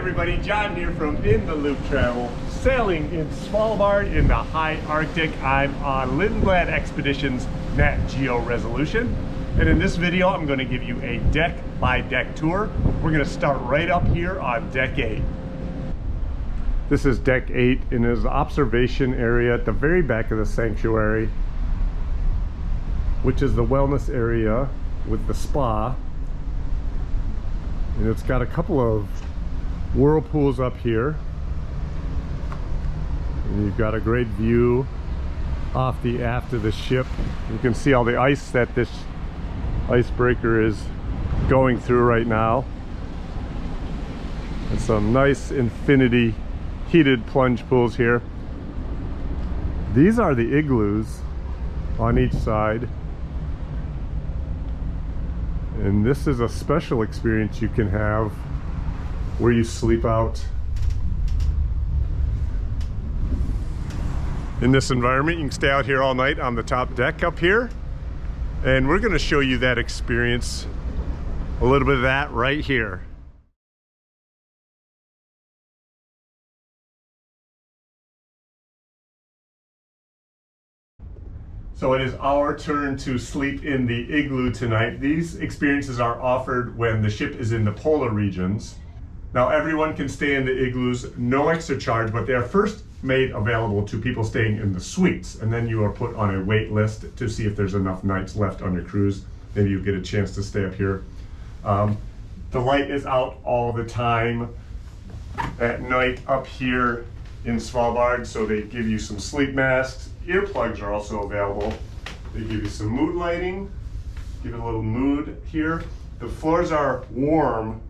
everybody, John here from In the Loop Travel, sailing in Svalbard in the high Arctic. I'm on Lindblad Expeditions NatGeo Resolution, and in this video I'm going to give you a deck by deck tour. We're going to start right up here on deck 8. This is deck 8 and is the observation area at the very back of the sanctuary, which is the wellness area with the spa. And it's got a couple of whirlpools up here, and you've got a great view off the aft of the ship. You can see all the ice that this icebreaker is going through right now, and some nice infinity heated plunge pools here. These are the igloos on each side, and this is a special experience you can have where you sleep out in this environment. You can stay out here all night on the top deck up here, and we're going to show you that experience, a little bit of that right here. So it is our turn to sleep in the igloo tonight. These experiences are offered when the ship is in the polar regions. Now everyone can stay in the igloos, no extra charge, but they are first made available to people staying in the suites, and then you are put on a wait list to see if there's enough nights left on your cruise. Maybe you get a chance to stay up here. The light is out all the time at night up here in Svalbard, so they give you some sleep masks. Earplugs are also available. They give you some mood lighting, give it a little mood here. The floors are warm,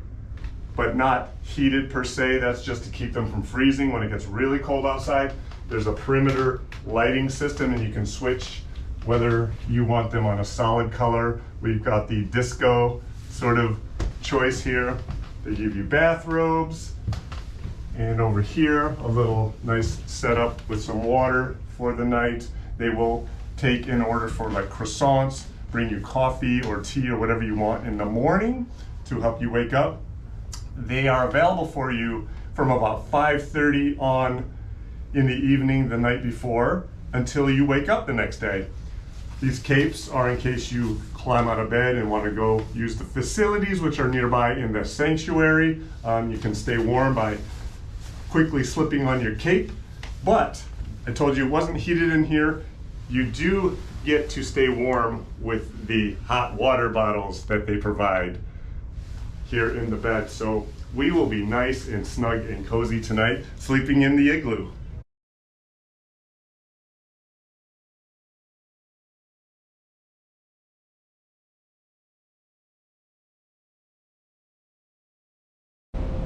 but not heated per se. That's just to keep them from freezing when it gets really cold outside. There's a perimeter lighting system, and you can switch whether you want them on a solid color. We've got the disco sort of choice here. They give you bathrobes, and over here a little nice setup with some water for the night. They will take an order for like croissants, bring you coffee or tea or whatever you want in the morning to help you wake up. They are available for you from about 5:30 on in the evening the night before until you wake up the next day. These capes are in case you climb out of bed and want to go use the facilities which are nearby in the sanctuary. You can stay warm by quickly slipping on your cape, but I told you it wasn't heated in here. You do get to stay warm with the hot water bottles that they provide here in the bed. So we will be nice and snug and cozy tonight, sleeping in the igloo.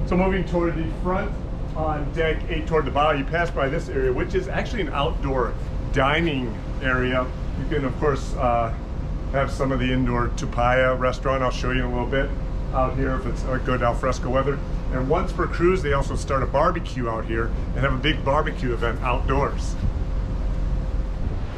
So moving toward the front, on deck 8 toward the bow, you pass by this area, which is actually an outdoor dining area. You can, of course, have some of the indoor tupaya restaurant. I'll show you in a little bit out here if it's good al fresco weather. And once per cruise, they also start a barbecue out here and have a big barbecue event outdoors.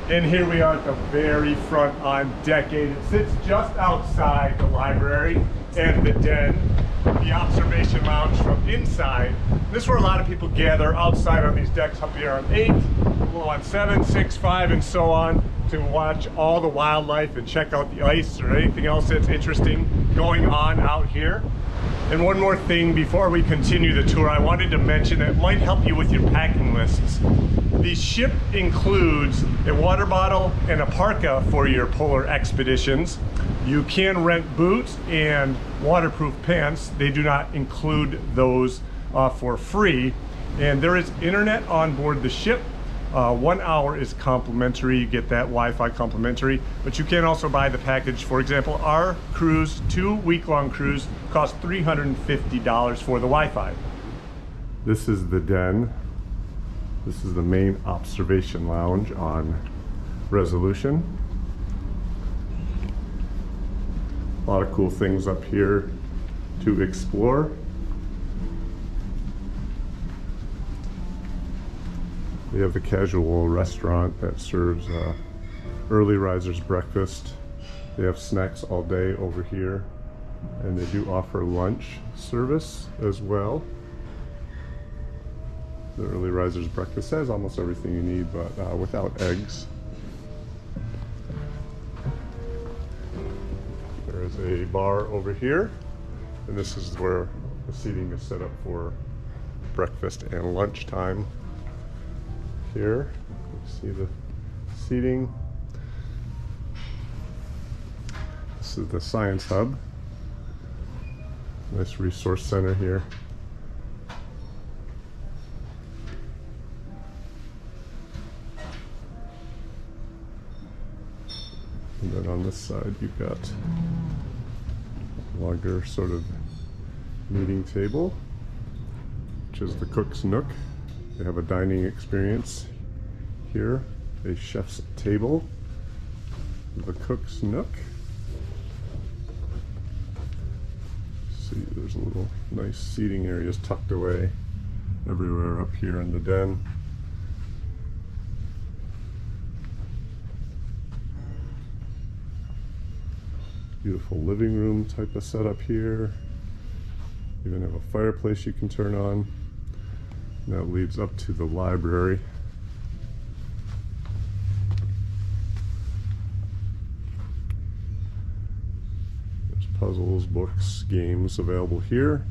And here we are at the very front on deck 8. It sits just outside the library and the den, the observation lounge from inside. This is where a lot of people gather outside on these decks up here on 8, on 7, 6, 5, and so on, to watch all the wildlife and check out the ice or anything else that's interesting going on out here. And one more thing before we continue the tour, I wanted to mention that might help you with your packing lists. The ship includes a water bottle and a parka for your polar expeditions. You can rent boots and waterproof pants. They do not include those for free. And there is internet on board the ship. 1 hour is complimentary. You get that Wi-Fi complimentary, but you can also buy the package. For example, our cruise, 2-week-long cruise, cost $350 for the Wi-Fi. This is the den. This is the main observation lounge on Resolution. A lot of cool things up here to explore. We have the casual restaurant that serves early risers breakfast. They have snacks all day over here, and they do offer lunch service as well. The early riser's breakfast has almost everything you need, but without eggs. There is a bar over here, and this is where the seating is set up for breakfast and lunchtime. Here, you see the seating. This is the Science Hub. Nice resource center here. And then on this side, you've got a longer sort of meeting table, which is the cook's nook. They have a dining experience here, a chef's table, the cook's nook. See, there's a little nice seating areas tucked away everywhere up here in the den. Beautiful living room type of setup here. Even have a fireplace you can turn on. And that leads up to the library. There's puzzles, books, games available here.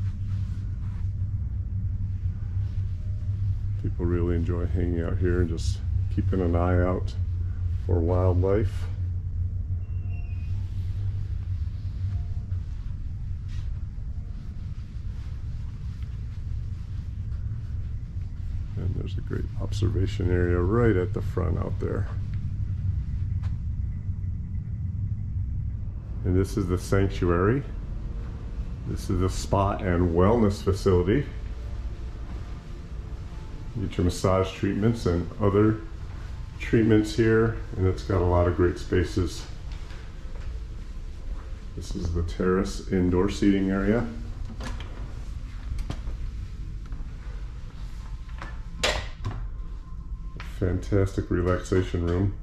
People really enjoy hanging out here and just keeping an eye out for wildlife. And there's a great observation area right at the front out there. And this is the sanctuary. This is a spa and wellness facility. Get your massage treatments and other treatments here, and it's got a lot of great spaces. This is the terrace indoor seating area. Fantastic relaxation room.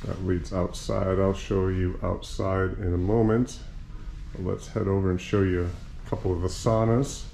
That leads outside. I'll show you outside in a moment. But let's head over and show you a couple of the saunas.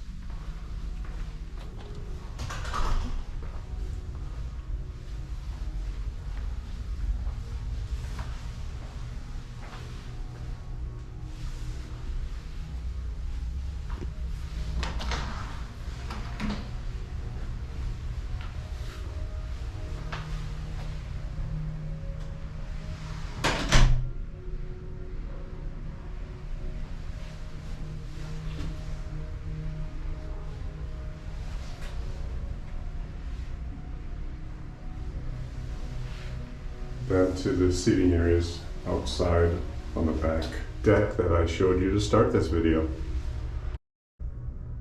Then to the seating areas outside on the back deck that I showed you to start this video.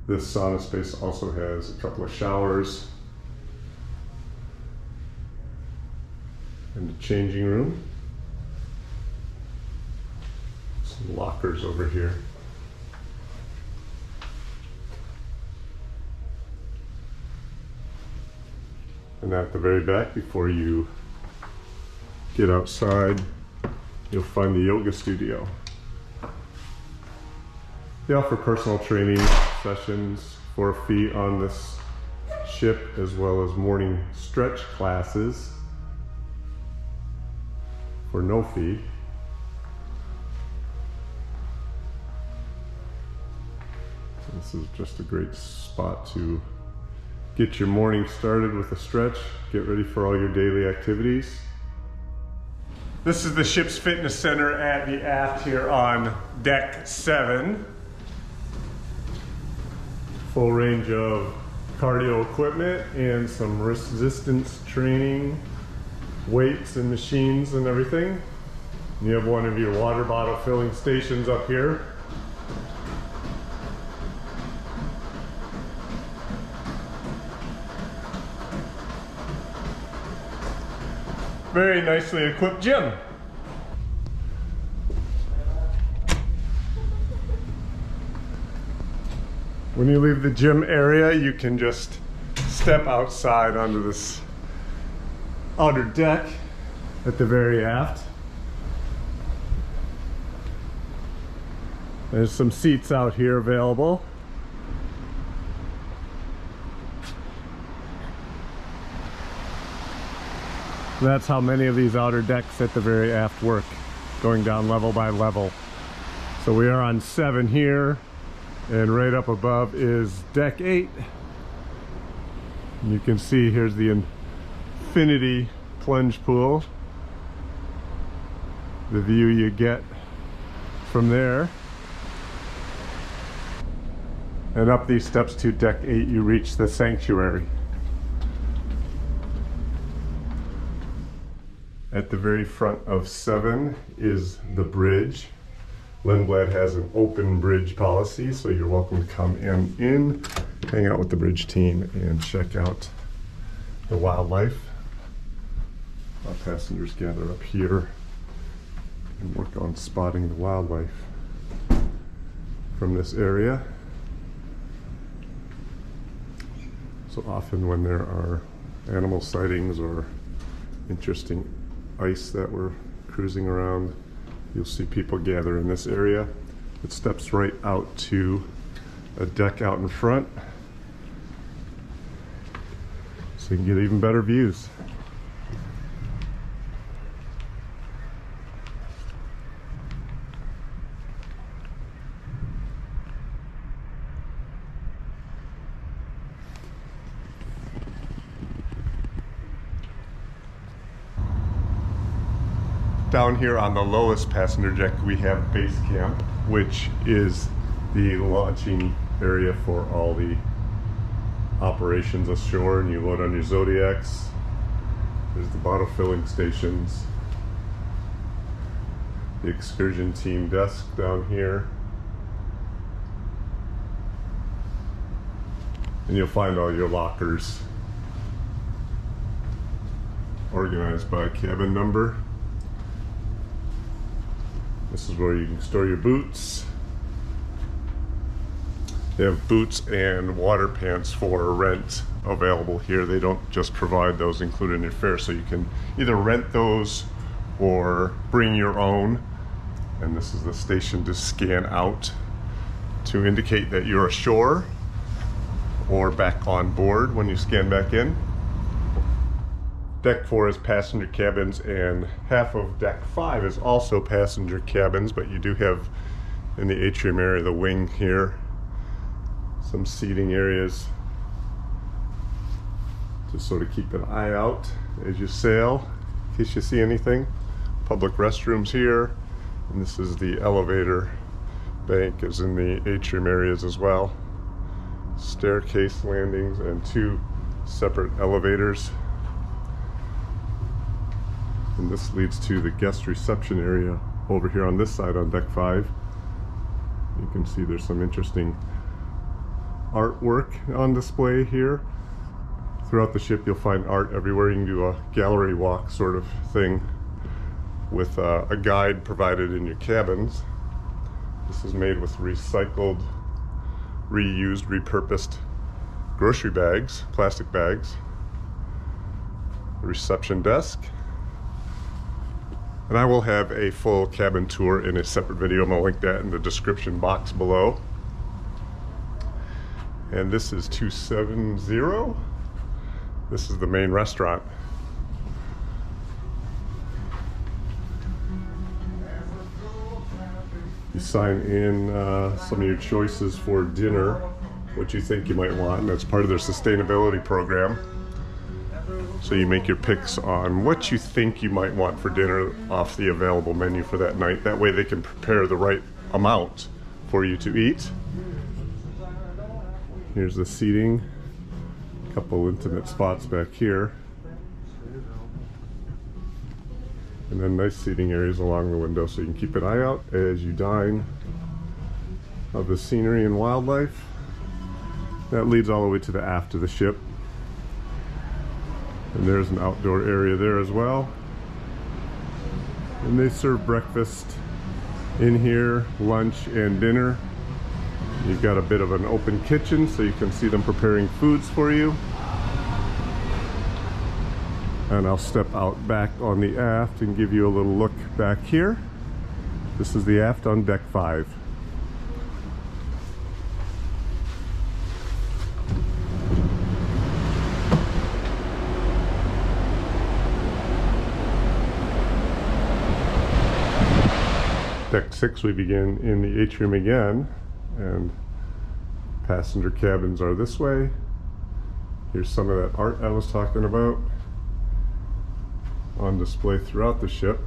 This sauna space also has a couple of showers and a changing room. Some lockers over here. And at the very back, before you get outside, you'll find the yoga studio. They offer personal training sessions for a fee on this ship, as well as morning stretch classes for no fee. This is just a great spot to get your morning started with a stretch, get ready for all your daily activities. This is the ship's fitness center at the aft here on deck 7. Full range of cardio equipment and some resistance training, weights and machines and everything. And you have one of your water bottle filling stations up here. Very nicely equipped gym. When you leave the gym area, you can just step outside onto this outer deck at the very aft. There's some seats out here available. That's how many of these outer decks at the very aft work, going down level by level. So we are on 7 here, and right up above is deck 8. And you can see here's the infinity plunge pool. The view you get from there. And up these steps to deck 8 you reach the sanctuary. At the very front of 7 is the bridge. Lindblad has an open bridge policy, so you're welcome to come in, hang out with the bridge team, and check out the wildlife. Our passengers gather up here and work on spotting the wildlife from this area. So often when there are animal sightings or interesting ice that we're cruising around, you'll see people gather in this area. It steps right out to a deck out in front, so you can get even better views. Down here on the lowest passenger deck we have base camp, which is the launching area for all the operations ashore, and you load on your Zodiacs. There's the bottle filling stations, the excursion team desk down here, and you'll find all your lockers organized by cabin number. This is where you can store your boots. They have boots and water pants for rent available here. They don't just provide those included in your fare, so you can either rent those or bring your own. And this is the station to scan out to indicate that you're ashore or back on board when you scan back in. Deck 4 is passenger cabins, and half of deck 5 is also passenger cabins, but you do have in the atrium area, the wing here, some seating areas to sort of keep an eye out as you sail in case you see anything. Public restrooms here, and this is the elevator bank is in the atrium areas as well. Staircase landings and 2 separate elevators. And this leads to the guest reception area over here on this side on deck 5. You can see there's some interesting artwork on display here. Throughout the ship you'll find art everywhere. You can do a gallery walk sort of thing with a guide provided in your cabins. This is made with recycled, reused, repurposed grocery bags, plastic bags. The reception desk. And I will have a full cabin tour in a separate video. I'm going to link that in the description box below. And this is 270. This is the main restaurant. You sign in some of your choices for dinner, what you think you might want, and that's part of their sustainability program. So you make your picks on what you think you might want for dinner off the available menu for that night. That way they can prepare the right amount for you to eat. Here's the seating. A couple intimate spots back here. And then nice seating areas along the window so you can keep an eye out as you dine of the scenery and wildlife. That leads all the way to the aft of the ship. And there's an outdoor area there as well. And they serve breakfast in here, lunch and dinner. You've got a bit of an open kitchen so you can see them preparing foods for you. And I'll step out back on the aft and give you a little look back here. This is the aft on deck 5. Deck 6, we begin in the atrium again, and passenger cabins are this way. Here's some of that art I was talking about on display throughout the ship.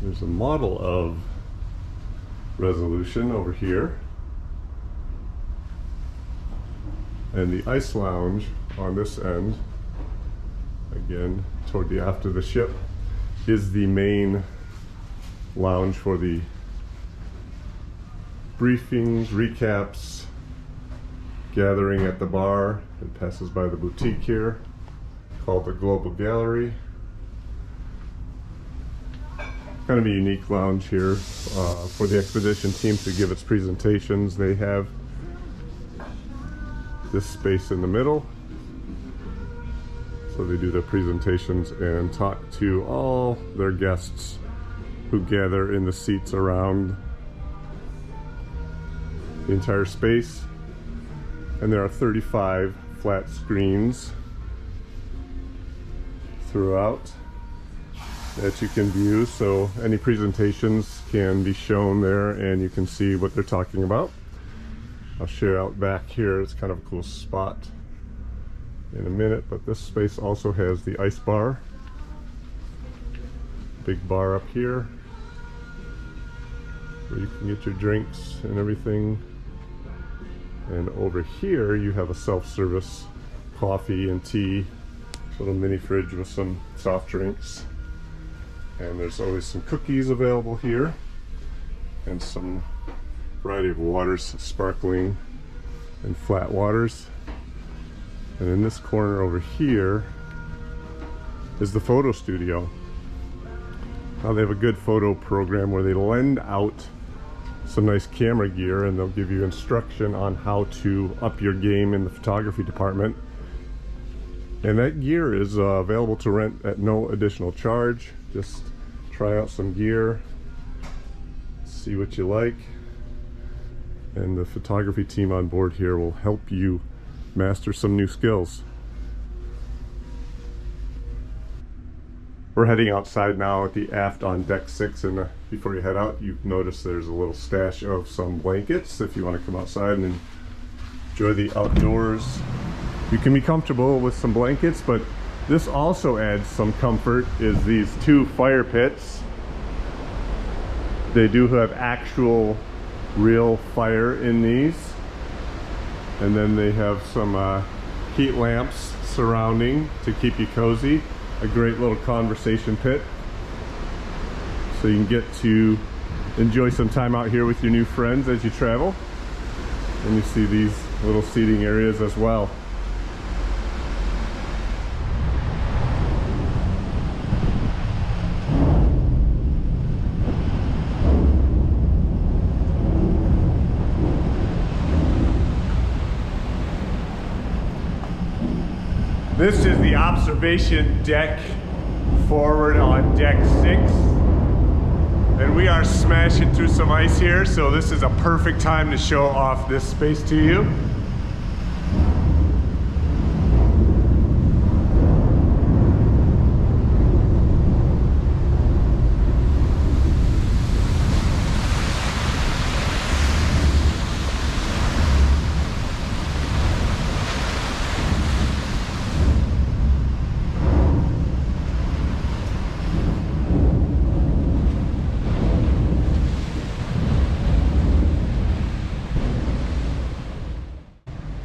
There's a model of Resolution over here, and the ice lounge on this end, again toward the aft of the ship, is the main lounge for the briefings, recaps, gathering at the bar. It passes by the boutique here called the Global Gallery. Kind of a unique lounge here for the expedition team to give its presentations. They have this space in the middle, so they do their presentations and talk to all their guests who gather in the seats around the entire space. And there are 35 flat screens throughout that you can view, so any presentations can be shown there and you can see what they're talking about. I'll share out back here, it's kind of a cool spot in a minute, but this space also has the ice bar, big bar up here where you can get your drinks and everything. And over here you have a self-service coffee and tea, little mini fridge with some soft drinks. And there's always some cookies available here and some variety of waters, sparkling and flat waters. And in this corner over here is the photo studio. Now they have a good photo program where they lend out some nice camera gear and they'll give you instruction on how to up your game in the photography department. And that gear is available to rent at no additional charge. Just try out some gear, see what you like, and the photography team on board here will help you master some new skills. We're heading outside now at the aft on deck 6, and before you head out, you've noticed there's a little stash of some blankets if you want to come outside and enjoy the outdoors. You can be comfortable with some blankets, but this also adds some comfort, is these 2 fire pits. They do have actual real fire in these, and then they have some heat lamps surrounding to keep you cozy. A great little conversation pit, so you can get to enjoy some time out here with your new friends as you travel. And you see these little seating areas as well. This is the observation deck forward on deck 6. And we are smashing through some ice here, so this is a perfect time to show off this space to you.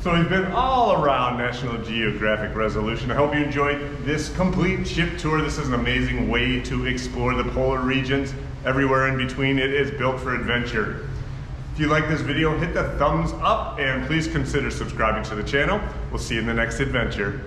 So we've been all around National Geographic Resolution. I hope you enjoyed this complete ship tour. This is an amazing way to explore the polar regions, everywhere in between. It is built for adventure. If you like this video, hit the thumbs up and please consider subscribing to the channel. We'll see you in the next adventure.